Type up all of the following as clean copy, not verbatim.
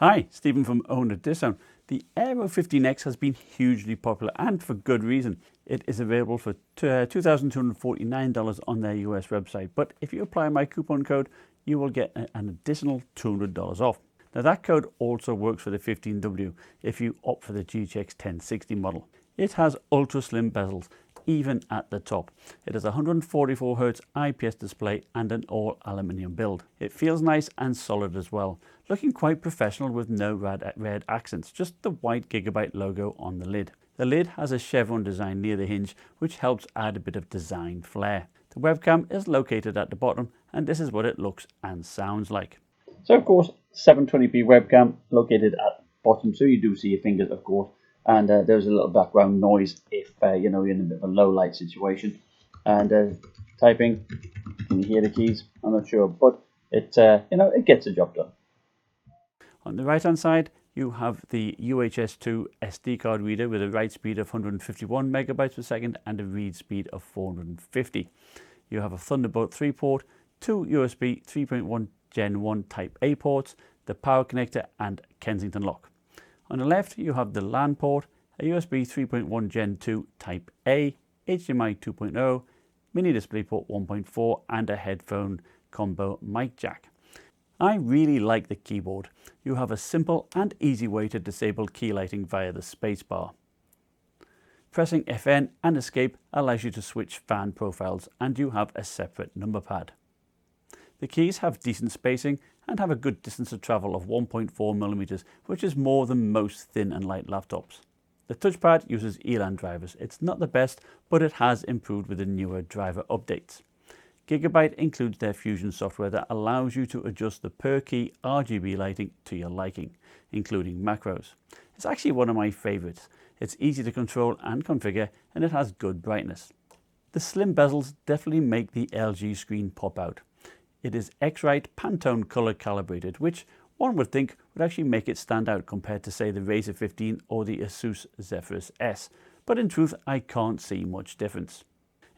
Hi, Stephen from Owner Discount. The Aero 15x has been hugely popular and for good reason. It is available for $2,249 on their US website, but if you apply my coupon code, you will get an additional $200 off. Now that code also works for the 15W if you opt for the GTX 1060 model. It has ultra slim bezels, even at the top. It has a 144Hz IPS display and an all aluminium build. It feels nice and solid as well, looking quite professional with no red accents, just the white Gigabyte logo on the lid. The lid has a chevron design near the hinge, which helps add a bit of design flair. The webcam is located at the bottom, and this is what it looks and sounds like. So of course, 720p webcam located at the bottom, so you do see your fingers of course, and there's a little background noise if you know, you're in a bit of a low light situation. And typing, can you hear the keys? I'm not sure, but it it gets the job done. On the right hand side, you have the UHS II SD card reader with a write speed of 151 megabytes per second and a read speed of 450. You have a Thunderbolt 3 port, two USB 3.1 Gen 1 Type A ports, the power connector and Kensington lock. On the left, you have the LAN port, a USB 3.1 Gen 2 Type A, HDMI 2.0, mini DisplayPort 1.4 and a headphone combo mic jack. I really like the keyboard. You have a simple and easy way to disable key lighting via the spacebar. Pressing FN and Escape allows you to switch fan profiles, and you have a separate number pad. The keys have decent spacing and have a good distance of travel of 1.4mm, which is more than most thin and light laptops. The touchpad uses Elan drivers. It's not the best, but it has improved with the newer driver updates. Gigabyte includes their Fusion software that allows you to adjust the per key RGB lighting to your liking, including macros. It's actually one of my favorites. It's easy to control and configure, and it has good brightness. The slim bezels definitely make the LG screen pop out. It is X-Rite Pantone color calibrated, which one would think would actually make it stand out compared to, say, the Razer 15 or the Asus Zephyrus S, but in truth I can't see much difference.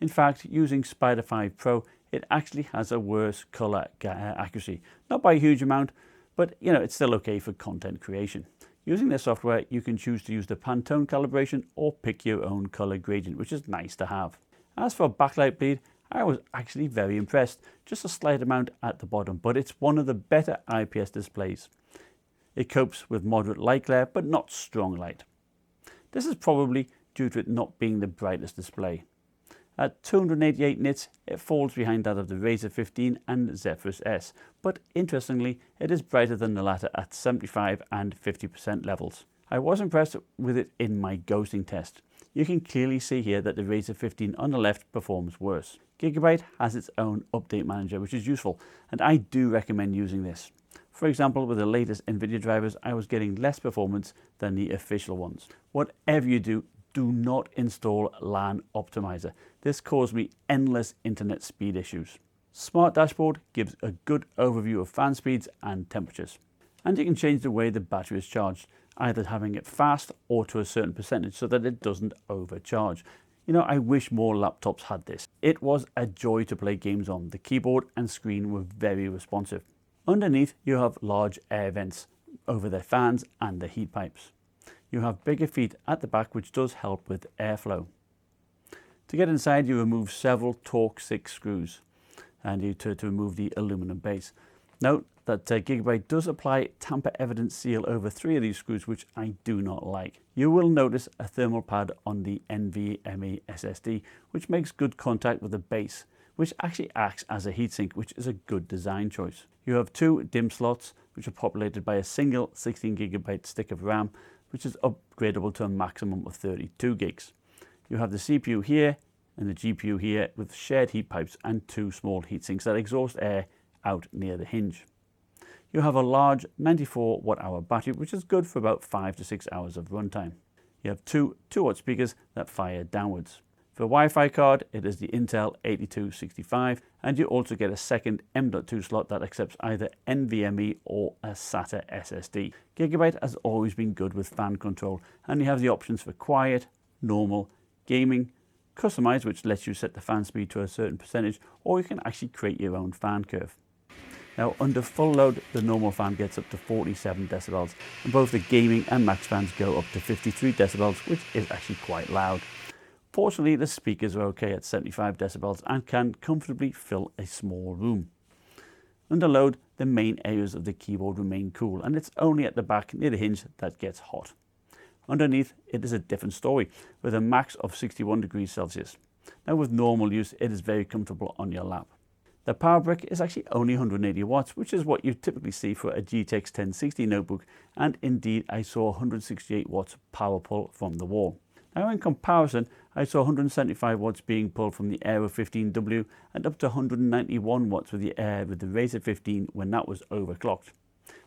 In fact, using Spider 5 Pro, it actually has a worse color accuracy. Not by a huge amount, but it's still okay for content creation. Using this software, you can choose to use the Pantone calibration or pick your own color gradient, which is nice to have. As for backlight bleed, I was actually very impressed. Just a slight amount at the bottom, but it's one of the better IPS displays. It copes with moderate light glare, but not strong light. This is probably due to it not being the brightest display. At 288 nits, it falls behind that of the Razer 15 and Zephyrus S, but interestingly, it is brighter than the latter at 75 and 50% levels. I was impressed with it in my ghosting test. You can clearly see here that the Razer 15 on the left performs worse. Gigabyte has its own update manager, which is useful, and I do recommend using this. For example, with the latest NVIDIA drivers, I was getting less performance than the official ones. Whatever you do, do not install LAN Optimizer. This caused me endless internet speed issues. Smart Dashboard gives a good overview of fan speeds and temperatures. And you can change the way the battery is charged, either having it fast or to a certain percentage so that it doesn't overcharge. I wish more laptops had this. It was a joy to play games on. The keyboard and screen were very responsive. Underneath, you have large air vents over their fans and the heat pipes. You have bigger feet at the back, which does help with airflow. To get inside, you remove several Torx 6 screws and you to remove the aluminum base. Note that Gigabyte does apply tamper evidence seal over 3 of these screws, which I do not like. You will notice a thermal pad on the NVMe SSD, which makes good contact with the base, which actually acts as a heatsink, which is a good design choice. You have 2 DIMM slots, which are populated by a single 16GB stick of RAM, which is upgradable to a maximum of 32 gigs. You have the CPU here and the GPU here with shared heat pipes and 2 small heat sinks that exhaust air out near the hinge. You have a large 94 watt-hour battery, which is good for about 5 to 6 hours of runtime. You have 2 2-watt speakers that fire downwards. For a Wi-Fi card, it is the Intel 8265, and you also get a second M.2 slot that accepts either NVMe or a SATA SSD. Gigabyte has always been good with fan control, and you have the options for quiet, normal, gaming, customize, which lets you set the fan speed to a certain percentage, or you can actually create your own fan curve. Now under full load, the normal fan gets up to 47 decibels, and both the gaming and max fans go up to 53 decibels, which is actually quite loud. Fortunately, the speakers are okay at 75 decibels and can comfortably fill a small room. Under load, the main areas of the keyboard remain cool, and it's only at the back near the hinge that gets hot. Underneath, it is a different story, with a max of 61 degrees Celsius. Now with normal use, it is very comfortable on your lap. The power brick is actually only 180 watts, which is what you typically see for a GTX 1060 notebook, and indeed I saw 168 watts power pull from the wall. Now in comparison, I saw 175 watts being pulled from the Aero 15W and up to 191 watts with the Razer 15 when that was overclocked.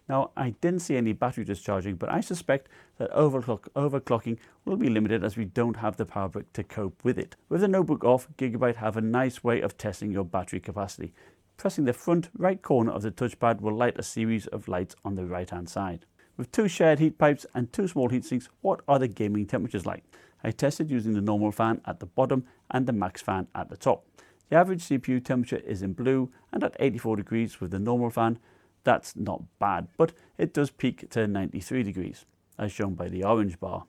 Now I didn't see any battery discharging, but I suspect that overclocking will be limited as we don't have the power brick to cope with it. With the notebook off, Gigabyte have a nice way of testing your battery capacity. Pressing the front right corner of the touchpad will light a series of lights on the right hand side. With two shared heat pipes and two small heat sinks, what are the gaming temperatures like? I tested using the normal fan at the bottom and the max fan at the top. The average CPU temperature is in blue and at 84 degrees with the normal fan. That's not bad, but it does peak to 93 degrees, as shown by the orange bar.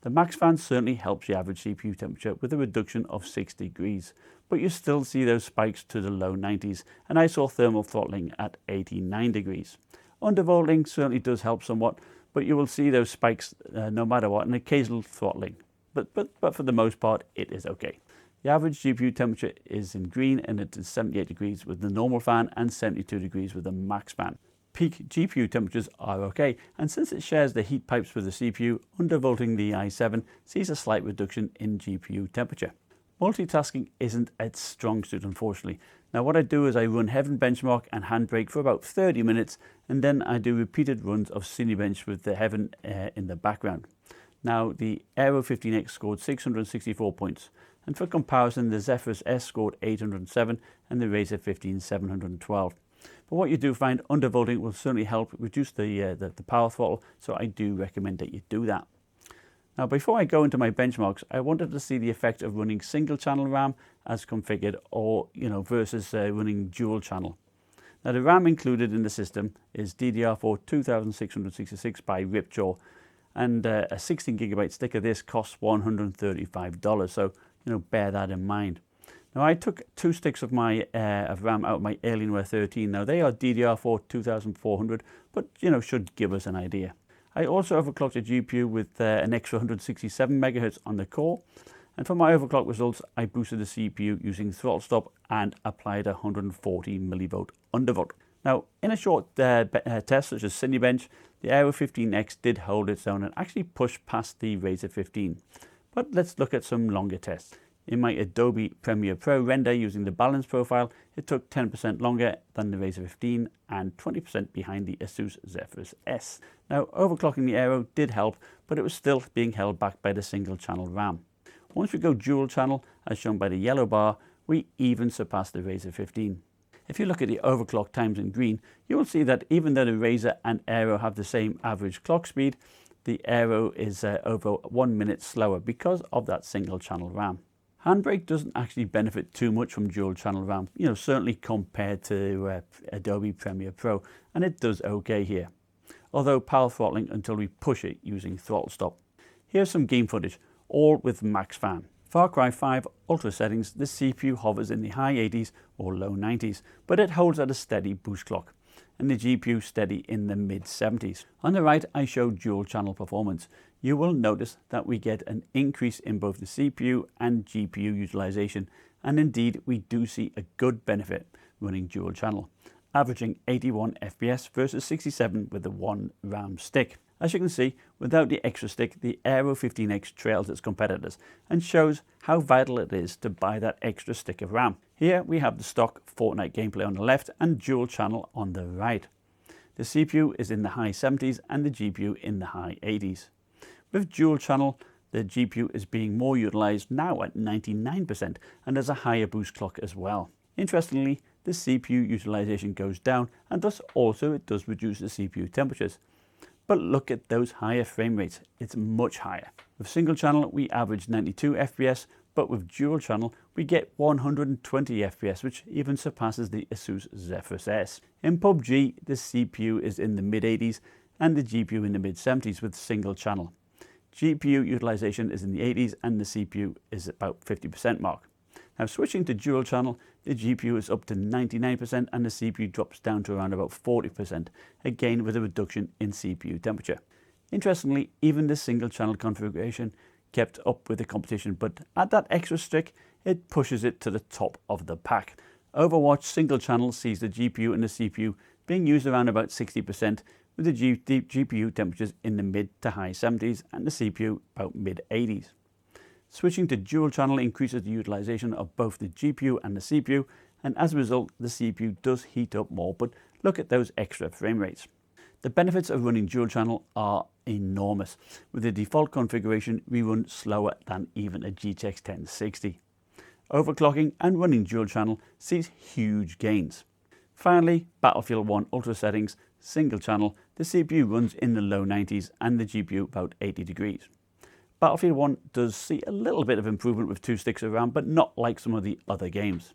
The max fan certainly helps the average CPU temperature with a reduction of 6 degrees, but you still see those spikes to the low 90s, and I saw thermal throttling at 89 degrees. Undervolting certainly does help somewhat, but you will see those spikes no matter what, and occasional throttling. But for the most part, it is okay. The average GPU temperature is in green, and it is 78 degrees with the normal fan and 72 degrees with the max fan. Peak GPU temperatures are okay, and since it shares the heat pipes with the CPU, undervolting the i7 sees a slight reduction in GPU temperature. Multitasking isn't its strong suit, unfortunately. Now what I do is I run Heaven Benchmark and Handbrake for about 30 minutes, and then I do repeated runs of Cinebench with the Heaven in the background. Now the Aero 15x scored 664 points, and for comparison the Zephyrus S scored 807 and the Razer 15 712. But what you do find, undervolting will certainly help reduce the power throttle, so I do recommend that you do that. Now before I go into my benchmarks, I wanted to see the effect of running single channel RAM as configured, or versus running dual channel. Now the RAM included in the system is DDR4 2666 by Ripjaw, and a 16 gigabyte stick of this costs $135, so bear that in mind. Now I took two sticks of my RAM out of my Alienware 13. Now they are DDR4 2400, but should give us an idea. I also overclocked a GPU with an extra 167 MHz on the core, and for my overclock results I boosted the CPU using throttle stop and applied a 140 millivolt undervolt. Now in a short test such as Cinebench, the Aero 15X did hold its own and actually pushed past the Razer 15. But let's look at some longer tests. In my Adobe Premiere Pro render using the balance profile, it took 10% longer than the Razer 15 and 20% behind the Asus Zephyrus S. Now overclocking the Aero did help, but it was still being held back by the single channel RAM. Once we go dual channel, as shown by the yellow bar, we even surpassed the Razer 15. If you look at the overclock times in green, you will see that even though the Razer and Aero have the same average clock speed, the Aero is over 1 minute slower because of that single channel RAM. Handbrake doesn't actually benefit too much from dual channel RAM, certainly compared to Adobe Premiere Pro, and it does okay here, although power throttling until we push it using throttle stop. Here's some game footage, all with max fan. Far Cry 5 Ultra settings, the CPU hovers in the high 80s or low 90s, but it holds at a steady boost clock, and the GPU steady in the mid 70s. On the right I show dual channel performance. You will notice that we get an increase in both the CPU and GPU utilization, and indeed we do see a good benefit running dual channel, averaging 81 FPS versus 67 with the one RAM stick. As you can see, without the extra stick, the Aero 15X trails its competitors and shows how vital it is to buy that extra stick of RAM. Here we have the stock Fortnite gameplay on the left and dual channel on the right. The CPU is in the high 70s and the GPU in the high 80s. With dual channel, the GPU is being more utilized now at 99% and has a higher boost clock as well. Interestingly, the CPU utilization goes down, and thus also it does reduce the CPU temperatures. But look at those higher frame rates, it's much higher. With single channel we average 92 FPS, but with dual channel we get 120 FPS, which even surpasses the Asus Zephyrus S. In PUBG, the CPU is in the mid-80s and the GPU in the mid-70s with single channel. GPU utilization is in the 80s and the CPU is about 50% mark. Now switching to dual channel, the GPU is up to 99% and the CPU drops down to around about 40%, again with a reduction in CPU temperature. Interestingly, even the single channel configuration kept up with the competition, but at that extra stick, it pushes it to the top of the pack. Overwatch single channel sees the GPU and the CPU being used around about 60%, with the GPU temperatures in the mid to high 70s and the CPU about mid 80s. Switching to dual channel increases the utilization of both the GPU and the CPU, and as a result the CPU does heat up more, but look at those extra frame rates. The benefits of running dual channel are enormous. With the default configuration we run slower than even a GTX 1060. Overclocking and running dual channel sees huge gains. Finally, Battlefield 1 Ultra settings, single channel, the CPU runs in the low 90s and the GPU about 80 degrees. Battlefield 1 does see a little bit of improvement with 2 sticks of RAM, but not like some of the other games.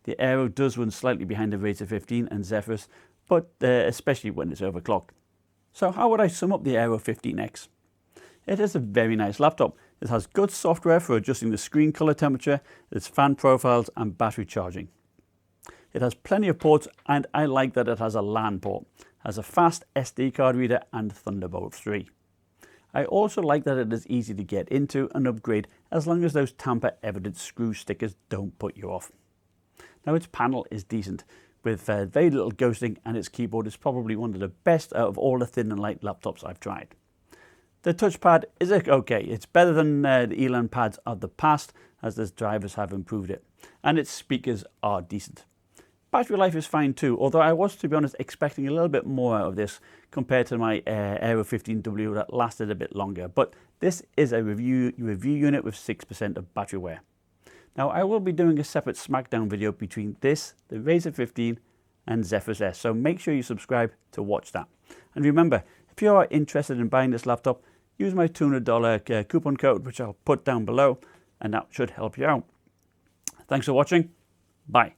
The Aero does run slightly behind the Razer 15 and Zephyrus, but especially when it's overclocked. So how would I sum up the Aero 15x? It is a very nice laptop. It has good software for adjusting the screen color temperature, its fan profiles and battery charging. It has plenty of ports, and I like that it has a LAN port, has a fast SD card reader and Thunderbolt 3. I also like that it is easy to get into and upgrade as long as those tamper evident screw stickers don't put you off. Now its panel is decent, with very little ghosting, and its keyboard is probably one of the best out of all the thin and light laptops I've tried. The touchpad is okay. It's better than the Elan pads of the past, as the drivers have improved it, and its speakers are decent. Battery life is fine too, although I was, to be honest, expecting a little bit more out of this compared to my Aero 15W that lasted a bit longer, but this is a review unit with 6% of battery wear. Now I will be doing a separate smackdown video between this, the Razer 15 and Zephyrus S, so make sure you subscribe to watch that. And remember, if you are interested in buying this laptop, use my $200 coupon code, which I'll put down below, and that should help you out. Thanks for watching. Bye.